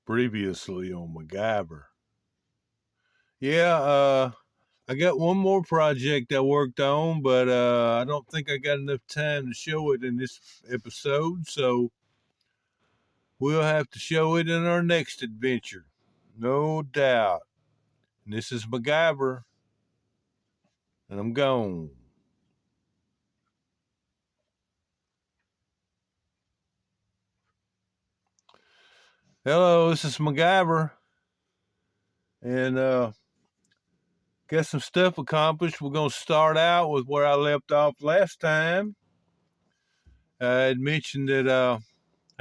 Previously on MacGyver. Yeah, I got one more project I worked on, but I don't think I got enough time to show it in this episode, so we'll have to show it in our next adventure. No doubt. And this is MacGyver, and I'm gone. Hello, this is MacGyver, and got some stuff accomplished. We're going to start out with where I left off last time. I had mentioned that I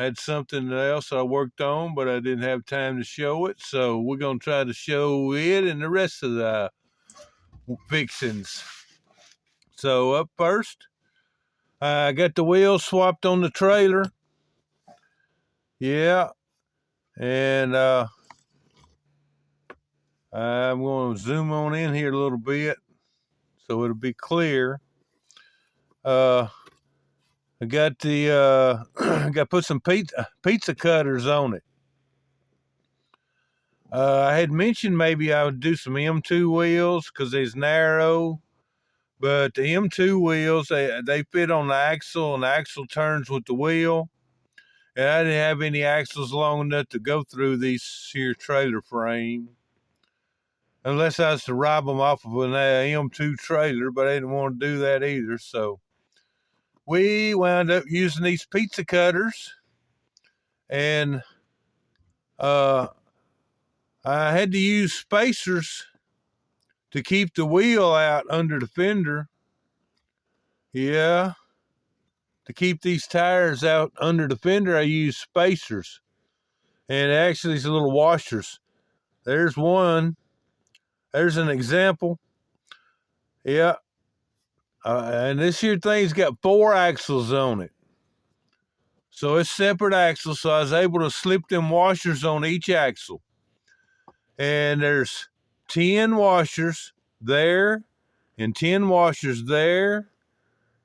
had something else I worked on, but I didn't have time to show it. So we're going to try to show it and the rest of the fixings. So up first, I got the wheels swapped on the trailer. Yeah. And I'm going to zoom on in here a little bit so it'll be clear. I got the got to put some pizza cutters on it. I had mentioned maybe I would do some M2 wheels because they's narrow, but the M2 wheels they fit on the axle, and the axle turns with the wheel. And I didn't have any axles long enough to go through these here trailer frame, unless I was to rob them off of an M2 trailer, but I didn't want to do that either. So we wound up using these pizza cutters, and I had to use spacers to keep the wheel out under the fender. Yeah. To keep these tires out under the fender, I use spacers. And actually, these little washers. There's one. There's an example. Yeah. And this here thing's got 4 axles on it. So it's separate axles. So I was able to slip them washers on each axle. And there's 10 washers there, and 10 washers there,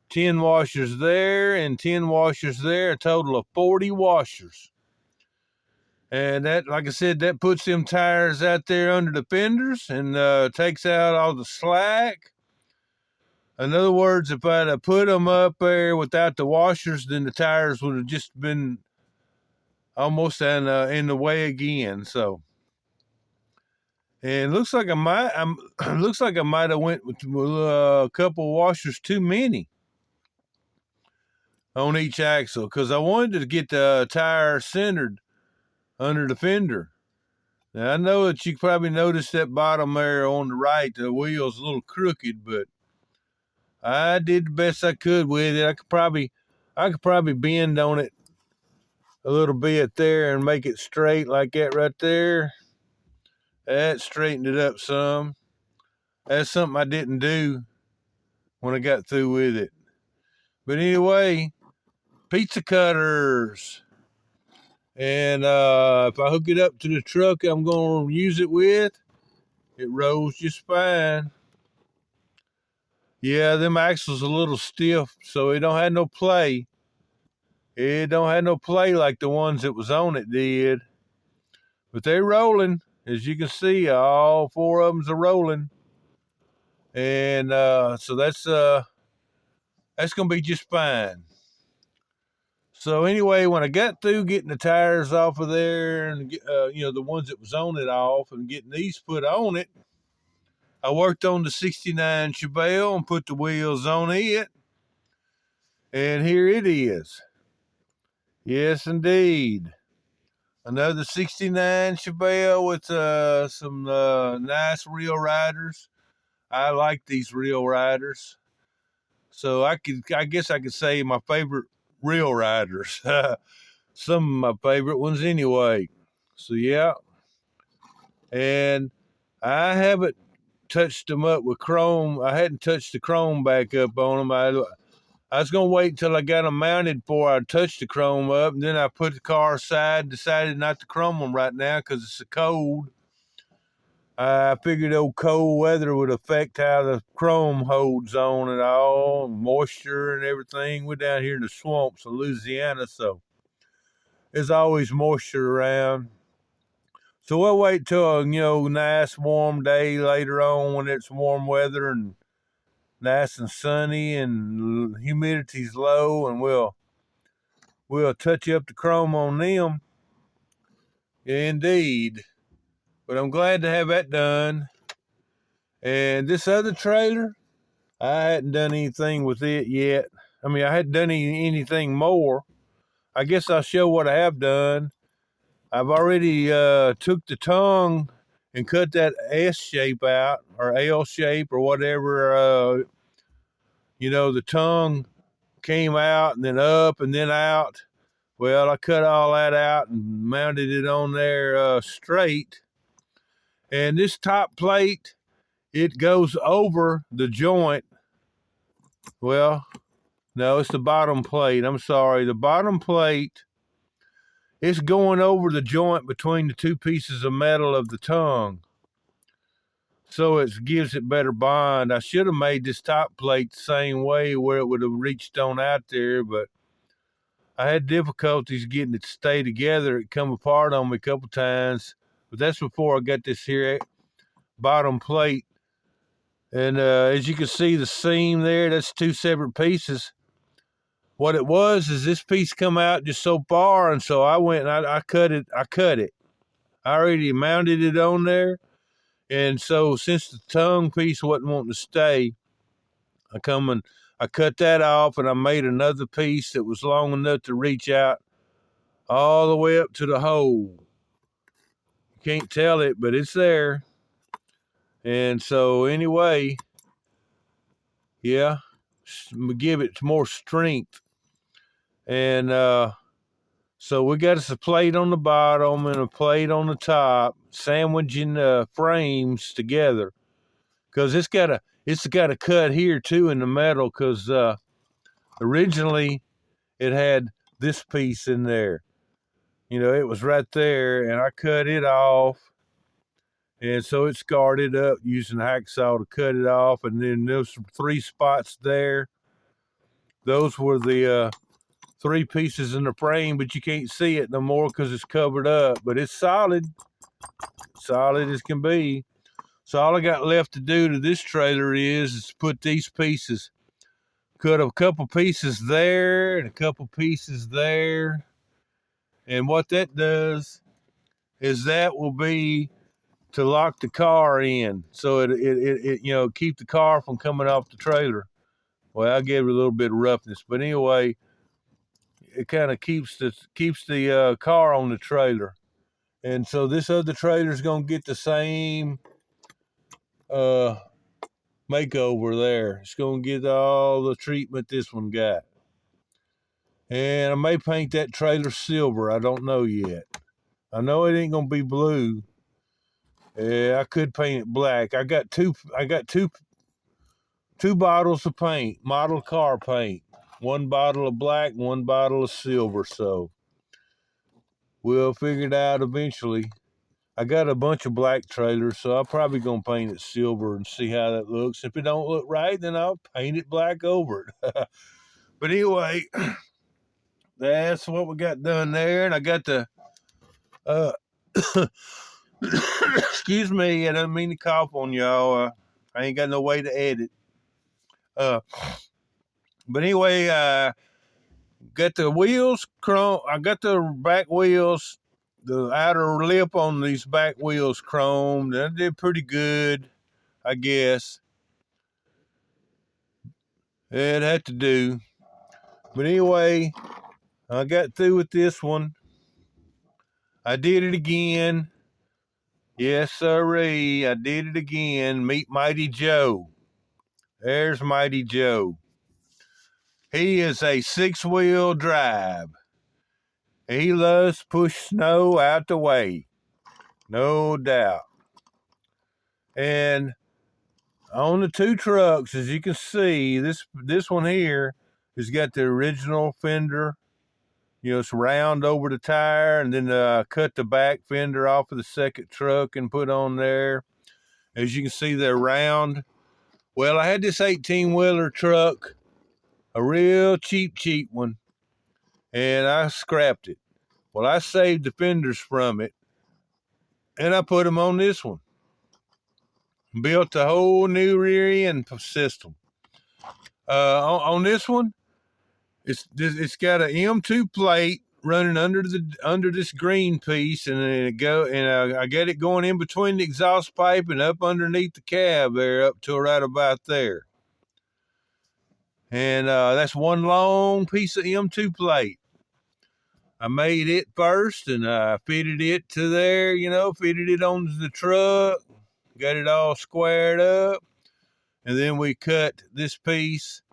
10 washers there, and 10 washers there, a total of 40 washers. And that, like I said, that puts them tires out there under the fenders and takes out all the slack. In other words, if I'd have put them up there without the washers, then the tires would have just been almost in the way again. So, and looks like I might have went with a couple washers too many on each axle, because I wanted to get the tire centered under the fender. Now, I know that you probably noticed that bottom there on the right, the wheel's a little crooked, but I did the best I could with it. I could probably bend on it a little bit there and make it straight like that right there. That straightened it up some. That's something I didn't do when I got through with it. But anyway, pizza cutters. And if I hook it up to the truck I'm going to use it with, it rolls just fine. Yeah, them axles a little stiff, so it don't have no play. It don't have no play like the ones that was on it did. But they're rolling. As you can see, all 4 of them are rolling. And so that's going to be just fine. So anyway, when I got through getting the tires off of there and, the ones that was on it off and getting these put on it, I worked on the 69 Chevelle and put the wheels on it. And here it is. Yes, indeed. Another 69 Chevelle with some nice real riders. I like these real riders. So I guess I could say my favorite real riders. Some of my favorite ones anyway. So yeah. And I haven't touched them up with chrome. I hadn't touched the chrome back up on them. I was going to wait until I got them mounted before I touched the chrome up. And then I put the car aside, decided not to chrome them right now because it's cold. I figured old cold weather would affect how the chrome holds on and all, moisture and everything. We're down here in the swamps of Louisiana, so there's always moisture around. So we'll wait till a nice warm day later on when it's warm weather and nice and sunny and humidity's low, and we'll touch up the chrome on them. Indeed. But I'm glad to have that done. And this other trailer, I hadn't done anything with it yet. I mean, I hadn't done anything more. I guess I'll show what I have done. I've already took the tongue and cut that S shape out, or L shape, or whatever. The tongue came out and then up and then out. Well, I cut all that out and mounted it on there straight. And this top plate, it goes over the joint. Well, no, it's the bottom plate. I'm sorry. The bottom plate, it's going over the joint between the two pieces of metal of the tongue. So it gives it better bond. I should have made this top plate the same way where it would have reached on out there, but I had difficulties getting it to stay together. It come apart on me a couple times, but that's before I got this here bottom plate. And as you can see, the seam there, that's two separate pieces. What it was is this piece come out just so far, and so I went and I cut it. I already mounted it on there. And so since the tongue piece wasn't wanting to stay, I cut that off, and I made another piece that was long enough to reach out all the way up to the hole. You can't tell it, but it's there. And so anyway, yeah, give it more strength. And so we got us a plate on the bottom and a plate on the top, sandwiching the frames together. Because it's got a cut here too in the metal, because originally it had this piece in there. It was right there, and I cut it off, and so it scarred it up using hacksaw to cut it off. And then those 3 spots there, those were the 3 pieces in the frame, but you can't see it no more because it's covered up. But it's solid as can be. So all I got left to do to this trailer is put these pieces, cut a couple pieces there and a couple pieces there. And what that does is that will be to lock the car in, so it keep the car from coming off the trailer. Well, I gave it a little bit of roughness, but anyway, it kind of keeps the car on the trailer. And so this other trailer is gonna get the same makeover there. It's gonna get all the treatment this one got. And I may paint that trailer silver. I don't know yet. I know it ain't gonna be blue. Yeah, I could paint it black. I got two bottles of paint, model car paint. 1 bottle of black, 1 bottle of silver. So we'll figure it out eventually. I got a bunch of black trailers, so I'm probably gonna paint it silver and see how that looks. If it don't look right, then I'll paint it black over it. But anyway, that's what we got done there. And I got the excuse me, I don't mean to cough on y'all. I ain't got no way to edit. But anyway, got the wheels chrome. I got the back wheels, the outer lip on these back wheels chromed. I did pretty good, I guess. It had to do. But anyway, I got through with this one. I did it again. Yes, sirree. I did it again. Meet Mighty Joe. There's Mighty Joe. He is a 6-wheel drive. He loves to push snow out the way. No doubt. And on the 2 trucks, as you can see, this one here has got the original fender. It's round over the tire, and then cut the back fender off of the second truck and put on there. As you can see, they're round. Well, I had this 18-wheeler truck, a real cheap one, and I scrapped it. Well, I saved the fenders from it, and I put them on this one. Built a whole new rear end system. On this one, it's got an M2 plate running under this green piece, and then I get it going in between the exhaust pipe and up underneath the cab there, up to right about there. And that's one long piece of M2 plate. I made it first, and I fitted it to there, fitted it onto the truck, got it all squared up, and then we cut this piece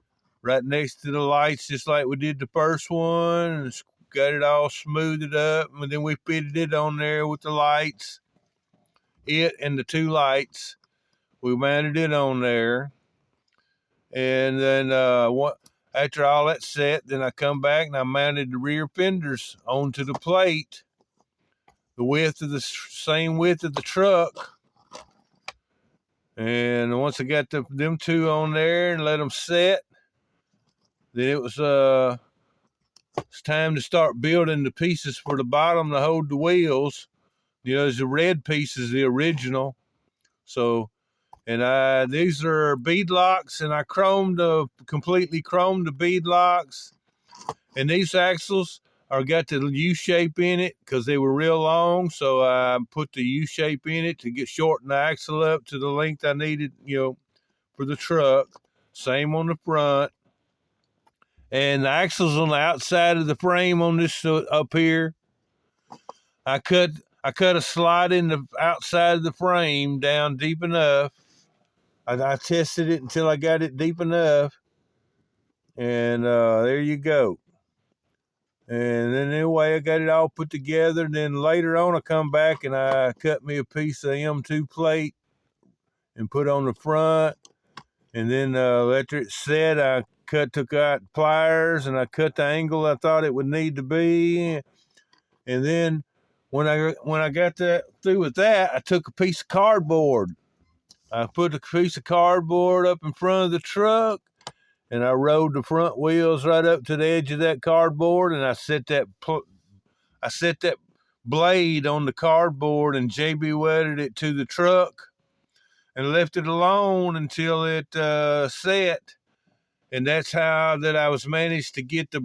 right next to the lights, just like we did the first one, and got it all smoothed up, and then we fitted it on there with the lights, it and the two lights. We mounted it on there, and then after all that's set, then I come back and I mounted the rear fenders onto the plate, the same width of the truck. And once I got them two on there and let them set, then it's time to start building the pieces for the bottom to hold the wheels. There's the red pieces, the original. So, and these are bead locks, and I completely chromed the bead locks. And these axles got the U shape in it because they were real long. So I put the U shape in it to shorten the axle up to the length I needed, for the truck. Same on the front. And the axles on the outside of the frame on this up here, I cut a slot in the outside of the frame down deep enough. I tested it until I got it deep enough, and there you go. And then anyway, I got it all put together. And then later on, I come back and I cut me a piece of M2 plate and put on the front. And then after it set, I took out pliers and I cut the angle I thought it would need to be. And then when I got through with that, I took a piece of cardboard. I put a piece of cardboard up in front of the truck, and I rode the front wheels right up to the edge of that cardboard, and I set that blade on the cardboard and JB welded it to the truck and left it alone until it set. And that's how that I was managed to get the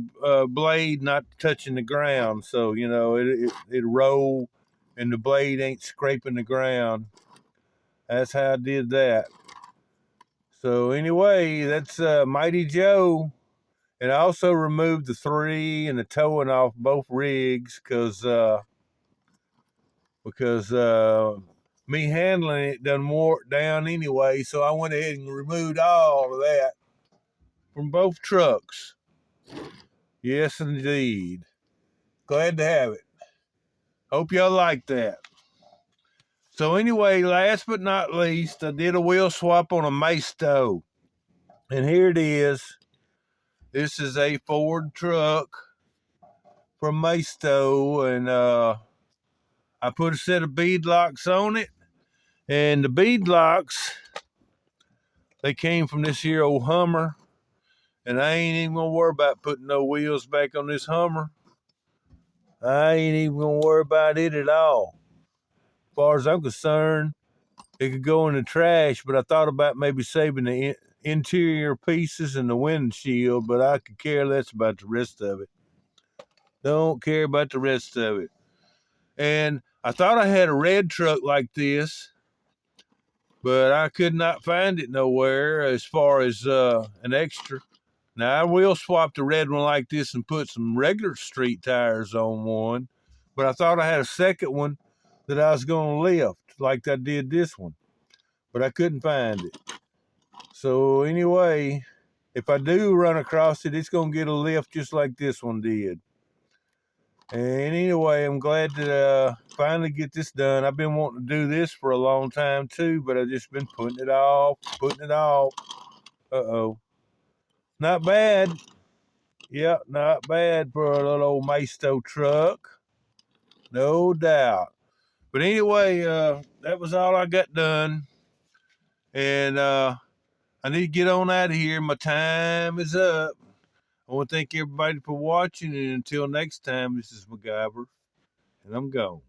blade not touching the ground. So, it roll and the blade ain't scraping the ground. That's how I did that. So anyway, that's Mighty Joe. And I also removed the 3 and the towing off both rigs because me handling it done wore it down anyway. So I went ahead and removed all of that from both trucks. Yes, indeed. Glad to have it. Hope y'all like that. So anyway, last but not least, I did a wheel swap on a Mesto. And here it is. This is a Ford truck from Mesto. And I put a set of bead locks on it. And the bead locks, they came from this here old Hummer. And I ain't even going to worry about putting no wheels back on this Hummer. I ain't even going to worry about it at all. As far as I'm concerned, it could go in the trash, but I thought about maybe saving the interior pieces and the windshield, but I could care less about the rest of it. Don't care about the rest of it. And I thought I had a red truck like this, but I could not find it nowhere as far as an extra. Now, I will swap the red one like this and put some regular street tires on one, but I thought I had a second one that I was going to lift like I did this one, but I couldn't find it. So anyway, if I do run across it, it's going to get a lift just like this one did. And anyway, I'm glad to finally get this done. I've been wanting to do this for a long time too, but I've just been putting it off. Uh-oh. Not bad. Yep, not bad for a little old Mesto truck. No doubt. But anyway, that was all I got done. And I need to get on out of here. My time is up. I want to thank everybody for watching. And until next time, this is MacGyver. And I'm gone.